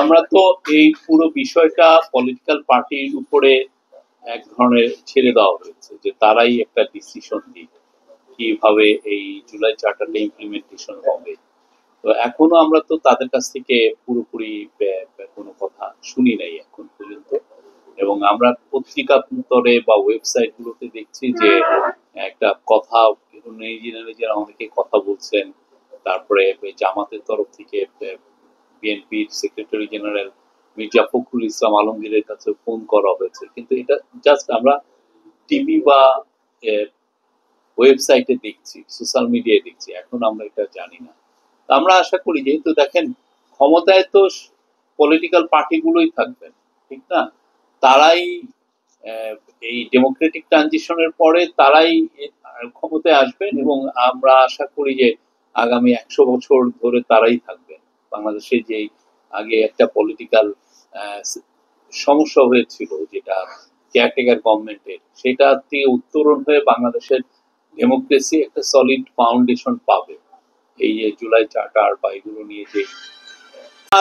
আমরা তো এই পুরো বিষয়টা পলিটিক্যাল পার্টির উপরে এক ধরনের ছেড়ে দেওয়া হয়েছে যে তারাই একটা ডিসিশন দিক কিভাবে এই জুলাই চার্টারটা ইমপ্লিমেন্টেশন হবে। তো এখনো আমরা তো তাদের কাছ থেকে পুরোপুরি কোনো কথা শুনি নাই এখন পর্যন্ত। এবং আমরা পত্রিকা তরে বা ওয়েবসাইট গুলোতে দেখছি যে একটা কথা নিজেরা অনেকে কথা বলছেন। তারপরে জামাতের তরফ থেকে বিএনপির সেক্রেটারি জেনারেল মির্জা ফখরুল ইসলাম আলমগীরের কাছে ফোন করা হয়েছে, কিন্তু এটা জাস্ট আমরা টিভি বা ওয়েবসাইটে দেখছি, সোশ্যাল মিডিয়ায় দেখছি, এখন আমরা এটা জানি না। আমরা আশা করি, যেহেতু দেখেন ক্ষমতায় তো পলিটিক্যাল পার্টিগুলোই থাকবেন, ঠিক না? তারাই এই ডেমোক্রেটিক ট্রানজিশনের পরে তারাই ক্ষমতায় আসবেন এবং আমরা আশা করি যে আগামী 100 বছর ধরে তারাই থাকবেন। বাংলাদেশে যে আগে একটা পলিটিক্যাল সমস্যা হয়েছিল, যেটা কেয়ারটেকার গভর্নমেন্টের, সেটা থেকে উত্তরণ হয়ে বাংলাদেশের ডেমোক্রেসি একটা সলিড ফাউন্ডেশন পাবে এই যে জুলাই চার্টার বা এগুলো নিয়ে। যে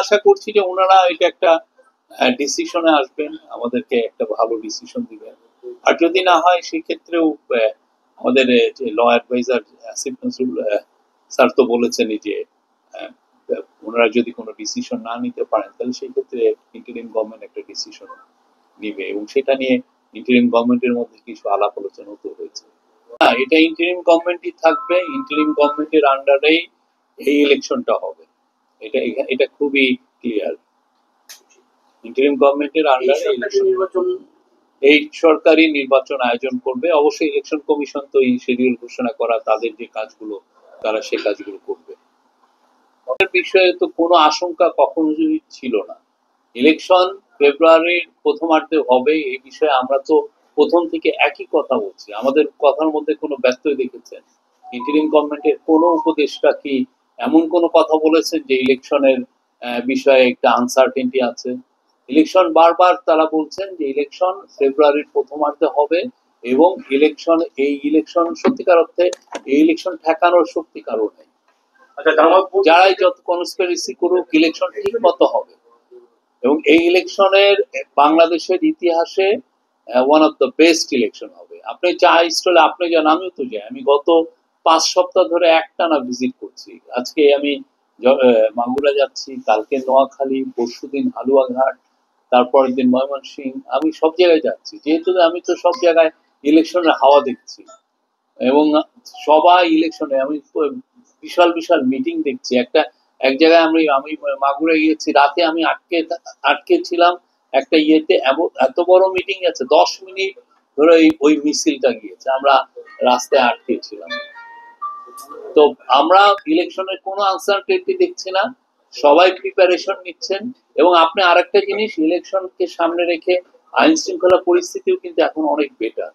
আশা করছি যে ওনারা এটা একটা ডিসিশনে আসবেন, আমাদেরকে একটা ভালো ডিসিশন দিবেন। আর যদি না হয় সেক্ষেত্রেও আমাদের যে law adviser Asif Nazrul sir তো বলেছেনই যে ওনারা যদি কোনো ডিসিশন না নিতে পারেন তাহলে সেই ক্ষেত্রে ইন্টারিম গভর্নমেন্ট একটা ডিসিশন নিবে, এবং সেটা নিয়ে ইন্টারিম গভর্নমেন্টের মধ্যে কিছু আলাপ আলোচনা তো হয়েছে। এটা ইন্টারিম গভর্নমেন্টই থাকবে, ইন্টারিম গভর্নমেন্টের আন্ডারেই এই ইলেকশনটা হবে। এটা এটা খুবই ক্লিয়ার। ইন্টারিম গভর্নমেন্টের আন্ডারে এই সরকারি নির্বাচন আয়োজন করবে। অবশ্যই ইলেকশন কমিশন তো এই শিডিউল ঘোষণা করা, তাদের যে কাজগুলো তারা সে কাজগুলো করবে। বিষয়ে তো কোনো আশঙ্কা কখনো ছিল না। ইলেকশন ফেব্রুয়ারির প্রথমার্ধে হবে, এই বিষয়ে আমরা তো প্রথম থেকে একই কথা বলছি। আমাদের কথার মধ্যে কোনো ব্যত্যয় দেখেছেন? ইন্টারিম গভর্নমেন্টের কোনো উপদেষ্টা কি এমন কোনো কথা বলেছেন যে ইলেকশনের বিষয়ে একটা আনসার্টেনটি আছে? ইলেকশন বারবার তারা বলছেন যে ইলেকশন ফেব্রুয়ারির প্রথমার্ধে হবে, এবং এই ইলেকশন সত্যিকার অর্থে এই ইলেকশন ঠেকানোর শক্তি কারো নেই। যারাই যত কনস্পিরেসি করুক, ইলেকশন ঠিক মতো হবে। এবং এই ইলেকশনের বাংলাদেশের ইতিহাসে one of the best election হবে। আপনি চা স্টলে আপনি যান, আমিও তো যাই। আমি গত 5 সপ্তাহ ধরে একটানা ভিজিট করছি। আজকে আমি মাগুরা যাচ্ছি, কালকে নোয়াখালী, পরশুদিন হালুয়াঘাট, তারপরের দিন ময়মনসিংহ। আমি সব জায়গায় যাচ্ছি, যেহেতু আমি তো সব জায়গায় ইলেকশনের হাওয়া দেখছি। এবং সবাই ইলেকশনে, আমি বিশাল বিশাল মিটিং দেখছি। এক জায়গায় আমি মাগুরে গিয়েছি, রাতে আমি আটকে ছিলাম একটা ইয়েতে, এত বড় মিটিং আছে, 10 মিনিট ধরে ওই মিছিলটা গিয়েছে, আমরা রাস্তায় আটকে ছিলাম। তো আমরা ইলেকশনের কোনো আনসার্টেনটি দেখছি না, সবাই প্রিপারেশন নিচ্ছেন। এবং আপনি আরেকটা জিনিস, ইলেকশনকে সামনে রেখে আইন শৃঙ্খলা পরিস্থিতিও কিন্তু এখন অনেক বেটার।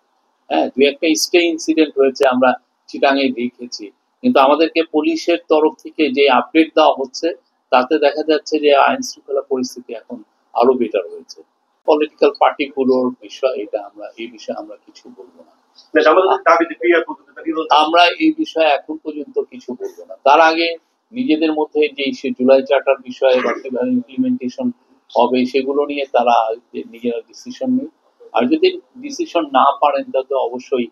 হ্যাঁ, দুই একটা স্টে ইনসিডেন্ট হয়েছে, আমরা চিটাঙে দেখেছি, কিন্তু আমাদেরকে পুলিশের তরফ থেকে যে আপডেট দেওয়া হচ্ছে তাতে দেখা যাচ্ছে যে আইন শৃঙ্খলা পরিস্থিতি এখন আরো বেটার হয়েছে। পলিটিক্যাল পার্টিগুলোর বিষয় এটা, এই বিষয়ে আমরা কিছু বলবো না। আমরা এই বিষয়ে এখন পর্যন্ত কিছু বলবো না। তার আগে নিজেদের মধ্যে যে জুলাই চার্টার বিষয়ে বা কিভাবে ইমপ্লিমেন্টেশন হবে সেগুলো নিয়ে তারা নিজেরা ডিসিশন নিক। আর যদি ডিসিশন না পারেন তাহলে অবশ্যই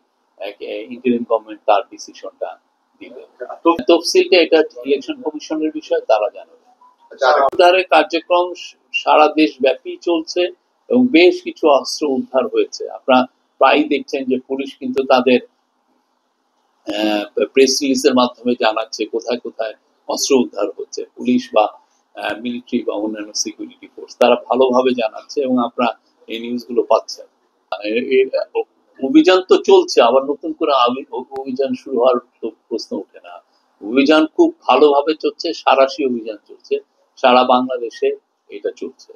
ইন্টারিম গভর্নমেন্ট তার ডিসিশনটা দিবে। তফসিলটা এটা ইলেকশন কমিশনের বিষয়, তারা জানাবে। উদ্ধারের কার্যক্রম সারা দেশ ব্যাপী চলছে এবং বেশ কিছু অস্ত্র উদ্ধার হয়েছে। আপনারা প্রায় দেখছেন যে পুলিশ কিন্তু তাদের প্রেস রিলিজের মাধ্যমে জানাচ্ছে কোথায় কোথায় অস্ত্র উদ্ধার হচ্ছে। পুলিশ বা মিলিটারি বা অন্যান্য সিকিউরিটি ফোর্স তারা ভালোভাবে জানাচ্ছে, এবং আপনারা এই নিউজগুলো পাচ্ছেন। অভিযান তো চলছে, আবার নতুন করে অভিযান শুরু হওয়ার প্রশ্ন ওঠে না। অভিযান খুব ভালোভাবে চলছে, সাঁড়াশি অভিযান চলছে, সারা বাংলাদেশে এটা চলছে।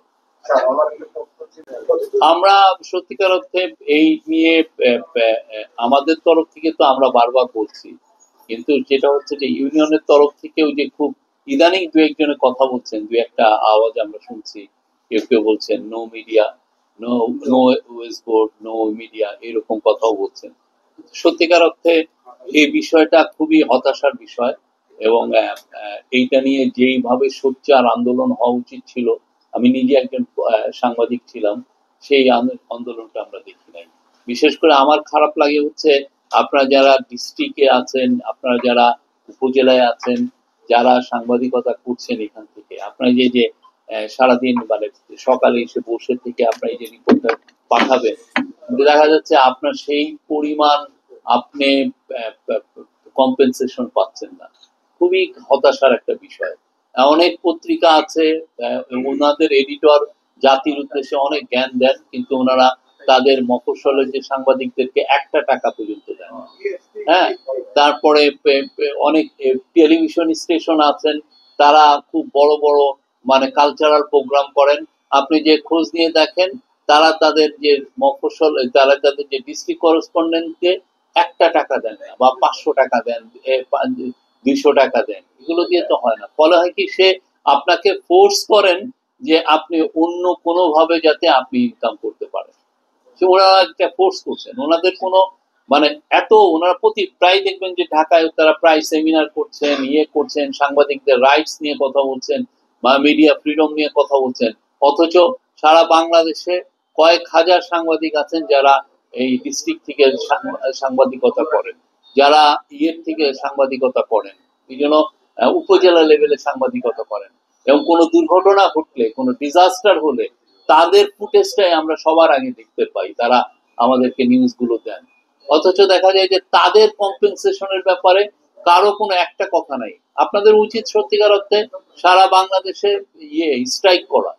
আমরা সত্যিকার অর্থে এই নিয়ে আমাদের তরফ থেকে তো আমরা বারবার বলছি, কিন্তু যেটা হচ্ছে যে ইউনিয়নের তরফ থেকেও যে খুব ইদানিং দু একজনের কথা বলছেন, দু একটা আওয়াজ আমরা শুনছি, কেউ কেউ বলছেন নো মিডিয়া, নো ওয়েস বোর্ড, নো মিডিয়া, এরকম কথাও বলছেন। সত্যিকার অর্থে এই বিষয়টা খুবই হতাশার বিষয়, এবং এইটা নিয়ে যেইভাবে সোচ্চার আন্দোলন হওয়া উচিত ছিল আমি নিজে একজন সাংবাদিক ছিলাম, সেই আন্দোলনটা আমরা দেখি নাই। বিশেষ করে আমার খারাপ লাগে হচ্ছে আপনারা যারা ডিস্ট্রিক্টে আছেন, আপনারা যারা উপজেলায় আছেন, যারা সাংবাদিকতা করছেন এখান থেকে, আপনারা যে সারাদিন মানে সকালে এসে বসে থেকে আপনারা এই যে রিপোর্টটা পাঠাবেন, দেখা যাচ্ছে আপনার সেই পরিমাণ আপনি কম্পেনসেশন পাচ্ছেন না। খুবই হতাশার একটা বিষয়। অনেক পত্রিকা আছে, ওনাদের এডিটর জাতির উদ্দেশ্যে অনেক জ্ঞান দেন, কিন্তু ওনারা তাদের মফস্বলের যে সাংবাদিকদেরকে একটা টাকা পর্যন্ত দেন না। হ্যাঁ, তারপরে অনেক টেলিভিশন স্টেশন আছেন, তারা খুব বড় বড় মানে কালচারাল প্রোগ্রাম করেন। আপনি যে খোঁজ নিয়ে দেখেন, তারা তাদের যে মফস্বল, তারা তাদের যে ডিস্ট্রিক্ট করেসপন্ডেন্টকে একটা টাকা দেন না, বা 500 টাকা দেন, 200 টাকা দেন, এগুলো দিয়ে তো হয় না। ফলে হয় কি, সে আপনাকে ফোর্স করেন যে আপনি অন্য কোনো ভাবে যাতে আপনি ইনকাম করতে পারেন। ওনারা একটা ফোর্স করছেন, ওনাদের কোনো মানে এত ওনারা প্রায় দেখবেন যে ঢাকায় তারা প্রায় সেমিনার করছেন, করছেন, সাংবাদিকদের রাইটস নিয়ে কথা বলছেন বা মিডিয়া ফ্রিডম নিয়ে কথা বলছেন। অথচ সারা বাংলাদেশে কয়েক হাজার সাংবাদিক আছেন যারা এই ডিস্ট্রিক্ট থেকে সাংবাদিকতা করেন, যারা থেকে সাংবাদিকতা করেন, এই জন্য উপজেলা লেভেলে সাংবাদিকতা করেন, এবং কোনো দুর্ঘটনা ঘটলে, কোনো ডিজাস্টার হলে তাদের ফুটেজটাই আমরা সবার আগে দেখতে পাই, তারা আমাদেরকে নিউজ গুলো দেন। অথচ দেখা যায় যে তাদের কম্পেনসেশনের ব্যাপারে কারো কোনো একটা কথা নাই। আপনাদের উচিত সত্যিকার অর্থে সারা বাংলাদেশে স্ট্রাইক করা,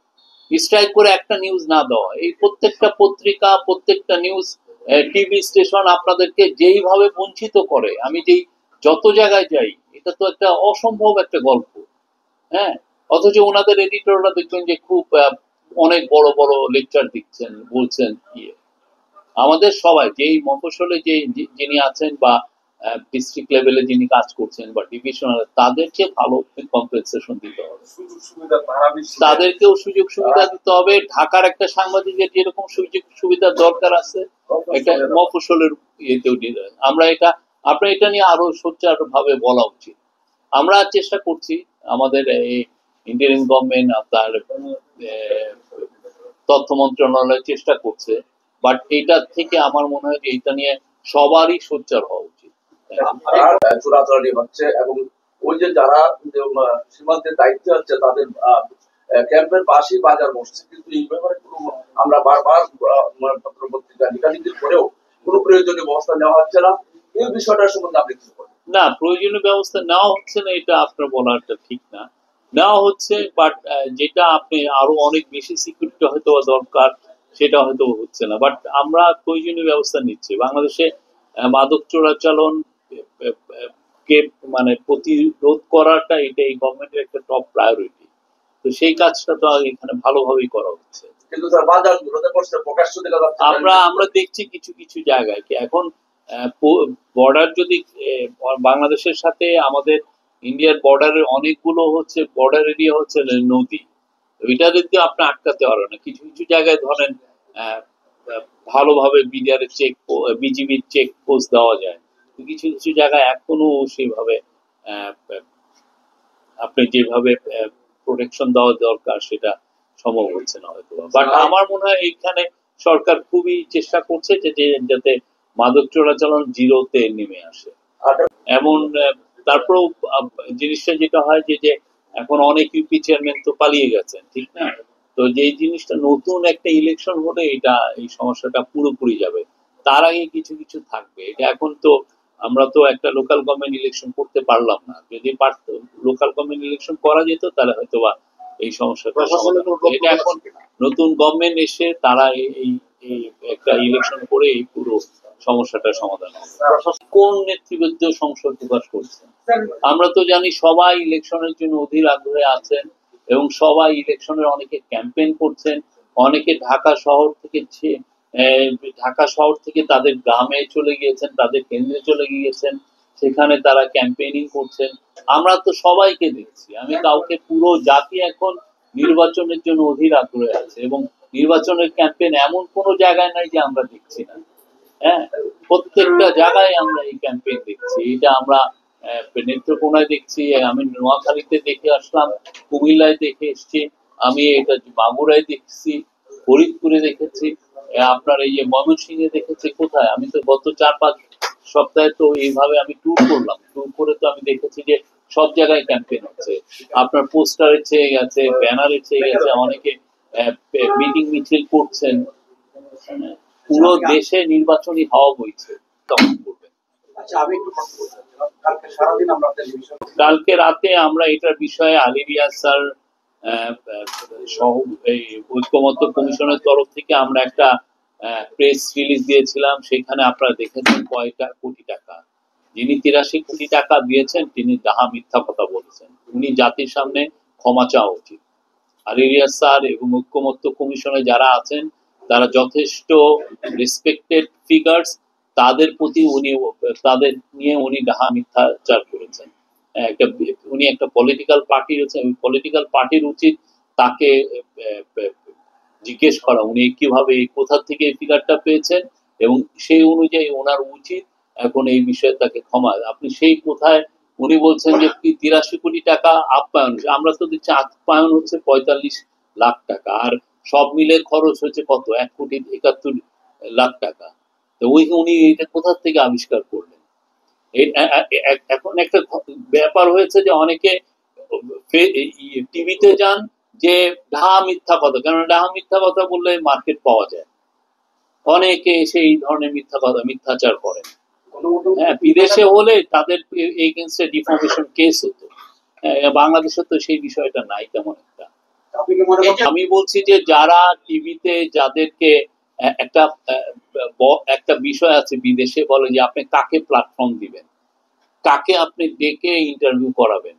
স্ট্রাইক করে একটা নিউজ না দেওয়া। এই প্রত্যেকটা পত্রিকা, প্রত্যেকটা নিউজ টিভি স্টেশন আপনাদেরকে যেইভাবে বঞ্চিত করে, আমি যেই যত জায়গায় যাই, এটা তো একটা অসম্ভব একটা গল্প। হ্যাঁ, অথচ ওনাদের এডিটররা দেখবেন যে খুব অনেক বড় বড় লেকচার দিচ্ছেন, বলছেন আমাদের সবাই যেই মফস্বলে যে যিনি আছেন বা ডিস্ট্রিক্ট লেভেলে যিনি কাজ করছেন বা ডিভিশনাল, তাদেরকে ভালো কম্পেনসেশন দিতে হবে, তাদেরকেও সুযোগ সুবিধা দিতে হবে। ঢাকার একটা সাংবাদিকের যেরকম সুযোগ সুবিধা দরকার আছে, একটা মফস্বলের ইয়েতেও দিতে হবে। আপনার এটা নিয়ে আরো সোচ্চার ভাবে বলা উচিত। আমরা চেষ্টা করছি, আমাদের এই ইন্ডিয়ান গভর্নমেন্ট আপনার তথ্য মন্ত্রণালয় চেষ্টা করছে, বাট এটা থেকে আমার মনে হয় যে এটা নিয়ে সবারই সোচ্চার হওয়া উচিত। চোরাচালানি হচ্ছে, এবং ওই যে যারা সীমান্তের দায়িত্বে হচ্ছে তাদের ক্যাম্পের পাশে বাজার বসছে, কিন্তু এই ব্যাপারে আমরা বারবার পত্র পত্রিকা লেখালেখির পরেও কোনো প্রয়োজনীয় ব্যবস্থা নেওয়া হচ্ছে না। এই বিষয়টার সম্বন্ধে আপনি কিছু বলেন? না, প্রয়োজনীয় ব্যবস্থা নেওয়া হচ্ছে না, এটা আপনার বলাটা ঠিক না। নেওয়া হচ্ছে, বাট যেটা আপনি আরো অনেক বেশি সিকিউরিটি হয়তো দরকার, সেটা হয়তো হচ্ছে না। বাট আমরা প্রয়োজনীয় ব্যবস্থা নিচ্ছি। বাংলাদেশে মাদক চোরাচালান কে মানে প্রতিরোধ করাটা, এটা এই গভর্নমেন্টের একটা টপ প্রায়োরিটি। তো সেই কাজটা তো এখানে ভালোভাবেই করা হচ্ছে। কিন্তু স্যার বাজারগুলোতে প্রকাশ্য দেখা যাচ্ছে, আমরা দেখছি কিছু কিছু জায়গায় কি এখন বর্ডার যদি বাংলাদেশের সাথে আমাদের ইন্ডিয়ার বর্ডারের অনেকগুলো হচ্ছে বর্ডার এরিয়া হচ্ছে নদী, ওইটা যদি আপনি আটকাতে পারো না। কিছু কিছু জায়গায় ধরেন ভালোভাবে বিজিবির চেক পোস্ট দেওয়া যায়, কিছু কিছু জায়গায় এখনো সেইভাবে আপনি যেভাবে প্রোটেকশন দেওয়া দরকার সেটা সম্ভব হচ্ছে না হয়তো। বাট আমার মনে হয় এইখানে সরকার খুবই চেষ্টা করছে যে যাতে মাদক চোরাচালান জিরোতে নেমে আসে। এমন তারপরেও জিনিসটা যেটা হয় যে এখন অনেক ইউপি চেয়ারম্যান তো পালিয়ে গেছেন, ঠিক না? তো যে জিনিসটা নতুন একটা ইলেকশন হলে এটা এই সমস্যাটা পুরোপুরি যাবে, তার আগে কিছু কিছু থাকবে। এটা এখন তো আমরা তো একটা লোকাল গভর্নমেন্ট ইলেকশন করতে পারলাম না। যদি লোকাল গভর্নমেন্ট ইলেকশন করা যেত তাহলে হয়তো বা এই সমস্যাটা সমাধান হতো। এটা এখন নতুন গভর্নমেন্ট এসে তারা এই একটা ইলেকশন করে এই পুরো সমস্যাটার সমাধান হবে। কোন নেতৃবৃন্দ সংসদ প্রকাশ করছে? আমরা তো জানি সবাই ইলেকশনের জন্য অধীর আগ্রহে আছেন, এবং সবাই ইলেকশনের অনেকে ক্যাম্পেইন করছেন, অনেকে ঢাকা শহর থেকে তাদের গ্রামে চলে গিয়েছেন, তাদের কেন্দ্রে চলে গিয়েছেন, সেখানে তারা ক্যাম্পেইনিং করছেন। আমরা তো সবাইকে দেখছি, আমি কাউকে, পুরো জাতি এখন নির্বাচনের জন্য অধীর আগ্রহে আছে, এবং নির্বাচনের ক্যাম্পেইন এমন কোনো জায়গায় নাই যে আমরা দেখছি না। হ্যাঁ, প্রত্যেকটা জায়গায় আমরা এই ক্যাম্পেইন দেখছি। এটা আমরা নেত্রকোনায় দেখছি, আমি নোয়াখালীতে দেখে আসলাম, কুমিল্লায় দেখে এসছি, আমি এটা মাগুরায় দেখছি, ফরিদপুরে দেখেছি, আপনার এই যে ময়মনসিংহে দেখেছি। কোথায়? আমি তো গত 4-5 সপ্তাহে তো এইভাবে আমি ট্যুর করলাম। ট্যুর করে তো আমি দেখেছি যে সব জায়গায় ক্যাম্পেইন হচ্ছে। আপনার পোস্টারে ছেয়ে গেছে, ব্যানারে ছেয়ে গেছে, অনেকে মিটিং মিছিল করছেন। পুরো দেশে নির্বাচনী হাওয়া বইছে। তখন করবেন। আচ্ছা, আমি একটু কথা বলতে চাচ্ছিলাম। কালকে সারাদিন আমরা আপনার টেলিভিশন কালকে রাতে আমরা এটার বিষয়ে আলী রিয়াজ স্যার সহ এই ঐক্যমত্য কমিশনের তরফ থেকে আমরা একটা প্রেস রিলিজ দিয়েছিলাম। সেখানে আপনারা দেখেছেন কয়টা কোটি টাকা, যিনি 83 কোটি টাকা দিয়েছেন তিনি ডাহা মিথ্যা কথা বলেছেন। উনি জাতির সামনে ক্ষমা চাওয়া উচিত। আলী রিয়াজ স্যার এবং ঐক্যমত্য কমিশনে যারা আছেন তারা যথেষ্ট রেসপেক্টেড ফিগার্স। তাদের প্রতি উনি, তাদের নিয়ে উনি ডাহা মিথ্যাচার করেছেন। একটা উনি একটা পলিটিক্যাল পার্টি রয়েছেন, পলিটিক্যাল পার্টির উচিত তাকে জিজ্ঞেস করা উনি কিভাবে কোথা থেকে এই ফিগারটা পেয়েছেন, এবং সেই অনুযায়ী ওনার উচিত এখন এই বিষয়ে তাকে ক্ষমা। আপনি সেই কোথায় উনি বলছেন যে 83 কোটি টাকা আপ্যায়ন, আমরা তো দেখছি আপ্যায়ন হচ্ছে 45 লাখ টাকা, আর সব মিলে খরচ হচ্ছে কত? 1,71,00,000 টাকা। তো উনি এটা কোথা থেকে আবিষ্কার করলেন? এখন একটা ব্যাপার হয়েছে যে অনেকে টিভিতে যান যে ঢাহা মিথ্যা কথা, কারণ ঢাহা মিথ্যা কথা বললে মার্কেট পাওয়া যায়। অনেকে সেই ধরনের মিথ্যা কথা মিথ্যাচার করেন। হ্যাঁ, বিদেশে হলে তাদের এগেইনস্টে ডিফামেশন কেস হতো। বাংলাদেশে তো সেই বিষয়টা নাই তেমন একটা। আমি বলছি যে যারা টিভিতে যাদেরকে একটা একটা বিষয় আছে বিদেশে, বলে যে আপনি কাকে প্ল্যাটফর্ম দিবেন, কাকে আপনি ডেকে ইন্টারভিউ করাবেন,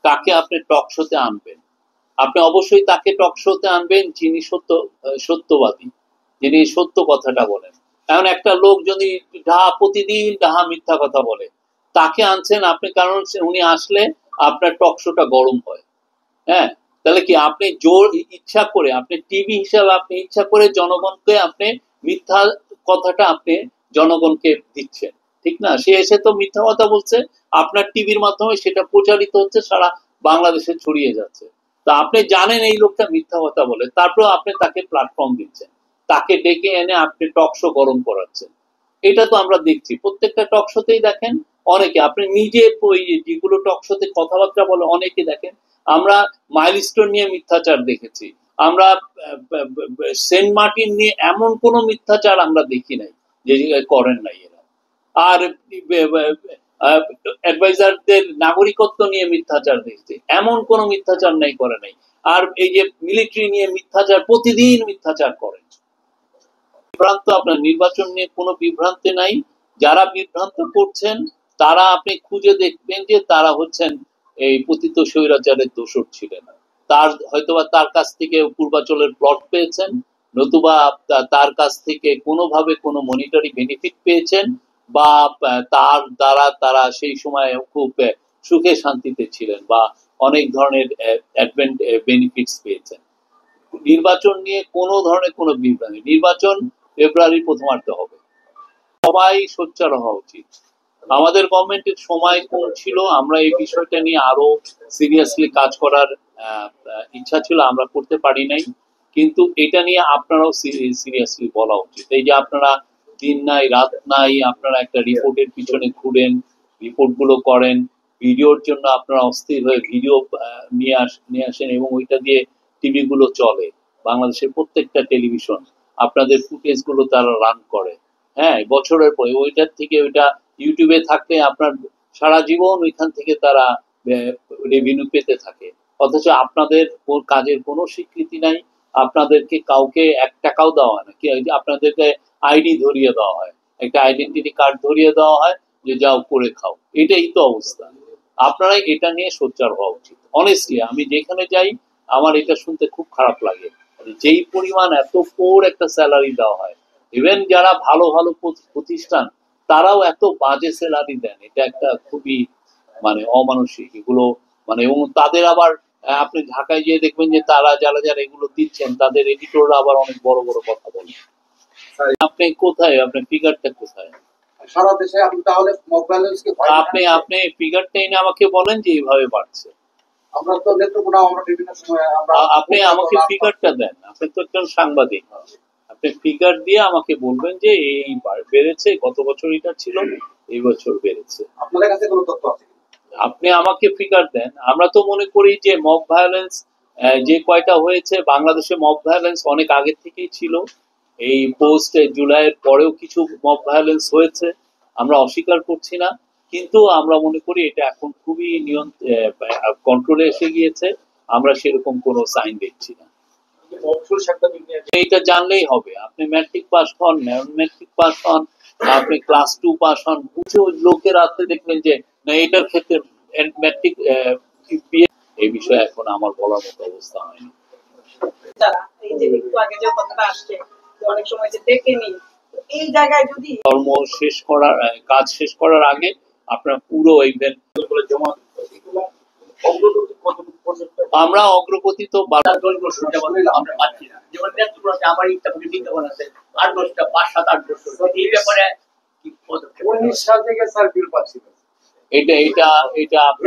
কাকে আপনি টক শোতে আনবেন। আপনি অবশ্যই তাকে টক শোতে আনবেন যিনি সত্যবাদী, যিনি সত্য কথাটা বলেন। এখন একটা লোক যদি প্রতিদিন ডাহা মিথ্যা কথা বলে, তাকে আনছেন আপনি, কারণ উনি আসলে আপনার টক শোটা গরম হয়। হ্যাঁ, তাহলে কি আপনি জোর ইচ্ছা করে, আপনি টিভি হিসাবে আপনি ইচ্ছা করে জনগণকে আপনি মিথ্যা কথাটা আপনি জনগণকে দিচ্ছেন, ঠিক না? সে এসে তো মিথ্যা কথা বলছে, আপনার টিভির মাধ্যমে সেটা প্রচারিত হচ্ছে, সারা বাংলাদেশে ছড়িয়ে যাচ্ছে। তা আপনি জানেন এই লোকটা মিথ্যা কথা বলে, তারপরেও আপনি তাকে প্ল্যাটফর্ম দিচ্ছেন, তাকে ডেকে এনে আপনি টক শো গরম করাচ্ছেন। এটা তো আমরা দেখছি প্রত্যেকটা টক শোতেই। দেখেন অনেকে, আপনি নিজে যেগুলো টক শোতে কথাবার্তা বলে অনেকে দেখেন। আমরা মাইলস্টোন নিয়ে মিথ্যাচার দেখেছি, আমরা সেন্ট মার্টিন নিয়ে এমন কোনো মিথ্যাচার আমরা দেখি নাই যে করেন নাই এরা। আর অ্যাডভাইজারদের নাগরিকত্ব নিয়ে মিথ্যাচার দেখছি, এমন কোনো মিথ্যাচার নাই করে নাই। আর এই যে মিলিটারি নিয়ে মিথ্যাচার, প্রতিদিন মিথ্যাচার করেন। বিভ্রান্ত, আপনার নির্বাচন নিয়ে কোনো বিভ্রান্তি নাই। যারা বিভ্রান্ত করছেন তারা আপনি খুঁজে দেখবেন যে তারা হচ্ছেন এই পতিত স্বৈরাচারের দোসর ছিলেন। তার হয়তোবা তার কাছ থেকে পূর্বাচলের প্লট পেয়েছেন, নতুবা তার কাছ থেকে কোনোভাবে কোনো মনিটারি বেনিফিট পেয়েছেন, বা তার দ্বারা তারা সেই সময় খুব সুখে শান্তিতে ছিলেন, বা অনেক ধরনের বেনিফিটস পেয়েছেন। নির্বাচন নিয়ে কোনো ধরনের কোনো বিভ্রান্তি, নির্বাচন ফেব্রুয়ারির প্রথমার্ধে হবে। সবাই সোচ্চার হওয়া উচিত। আমাদের গভর্নমেন্টের সময় কম ছিল, আমরা এই বিষয়টা নিয়ে আরো সিরিয়াসলি কাজ করার ইচ্ছা ছিল, আমরা করতে পারি নাই। কিন্তু এটা নিয়ে আপনারাও সিরিয়াসলি বলা উচিত। এই যে আপনারা দিন নাই রাত নাই আপনারা একটা রিপোর্টের পিছনে ঘুরেন, রিপোর্ট গুলো করেন, ভিডিওর জন্য আপনারা অস্থির হয়ে ভিডিও নিয়ে আসেন, এবং ওইটা দিয়ে টিভি গুলো চলে। বাংলাদেশের প্রত্যেকটা টেলিভিশন আপনাদের ফুটেজ গুলো তারা রান করে। হ্যাঁ, বছরের পরে ওইটার থেকে ওইটা ইউটিউবে থাকলে আপনার সারা জীবন ওইখান থেকে তারা রেভিনিউ পেতে থাকে। অথচ আপনাদের কাজের কোনো স্বীকৃতি নাই, আপনাদেরকে কাউকে 1 টাকাও দেওয়া হয় না। কি আপনাদেরকে আইডি ধরিয়ে দেওয়া হয়, একটা আইডেন্টিটি কার্ড ধরিয়ে দেওয়া হয় যে যাও করে খাও। এটাই তো অবস্থা। আপনারা এটা নিয়ে সোচ্চার হওয়া উচিত। অনেস্টলি আমি যেখানে যাই আমার এটা শুনতে খুব খারাপ লাগে, যেই পরিমাণ এত পোর একটা স্যালারি দেওয়া হয়। ইভেন যারা ভালো ভালো প্রতিষ্ঠান তারাও এত বাজে স্যালারি দেন, এটা একটা খুবই মানে অমানসিক এগুলো। মানে এবং তাদের আবার আপনি ঢাকায় গিয়ে দেখবেন যে তারা যারা যারা এগুলো দিচ্ছেন তাদের এডিটররা আবার অনেক বড় বড় কথা বলেন। আপনি কোথায়, আপনার ফিগারটা কোথায়? সারা দেশে আপনি তাহলে মক ব্যালেন্সকে আপনি ফিগারটা এনে আমাকে বলেন যে এইভাবে বাড়ছে। আমরা তো নেত্রকোনা আমরা বিভিন্ন সময় আমরা আপনি আমাকে ফিগারটা দেন, আপনি তো একজন সাংবাদিক, আপনি ফিগার দিয়ে আমাকে বলবেন যে এই বেড়েছে, গত বছর এটা ছিল, এই বছর বেড়েছে। আপনাদের কাছে কোনো তথ্য আছে কিনা? আপনি আমাকে ফিগার দেন। আমরা তো মনে করি যে মব ভায়োলেন্স যে কয়টা হয়েছে বাংলাদেশে, মব ভায়োলেন্স অনেক আগে থেকেই ছিল। এই পোস্ট জুলাইয়ের পরেও কিছু মব ভায়োলেন্স হয়েছে, আমরা অস্বীকার করছি না, কিন্তু আমরা মনে করি এটা এখন খুবই কন্ট্রোলে এসে গিয়েছে। আমরা সেরকম কোনো সাইন দেখছি না। এইটা জানলেই হবে। আপনি ম্যাট্রিক পাস হন, ম্যাট্রিক পাস হন, আপনি ক্লাস 2 পাস হন, কিছু লোকের হাতে দেখবেন যে না এটার ক্ষেত্রে ম্যাট্রিক এই বিষয়ে এখন আমার বলার মতো অবস্থা হয়নি। এই যে একটু আগে যে কথাটা আসছে অনেক সময় যে দেখেনি, এই জায়গায় যদি কর্ম শেষ করার কাজ শেষ করার আগে আপনার পুরো ইভেন্ট জমা আমরা অগ্রগতি তো আমরা পাচ্ছি না। যেমন নেত্রকোনাতে আমার একটা বিজ্ঞাপন আছে 8-10টা 5-7-8 বছর, এই ব্যাপারে কি পদক্ষেপ? 19 সাল থেকে স্যার বিল পাচ্ছি না। এটা আপনার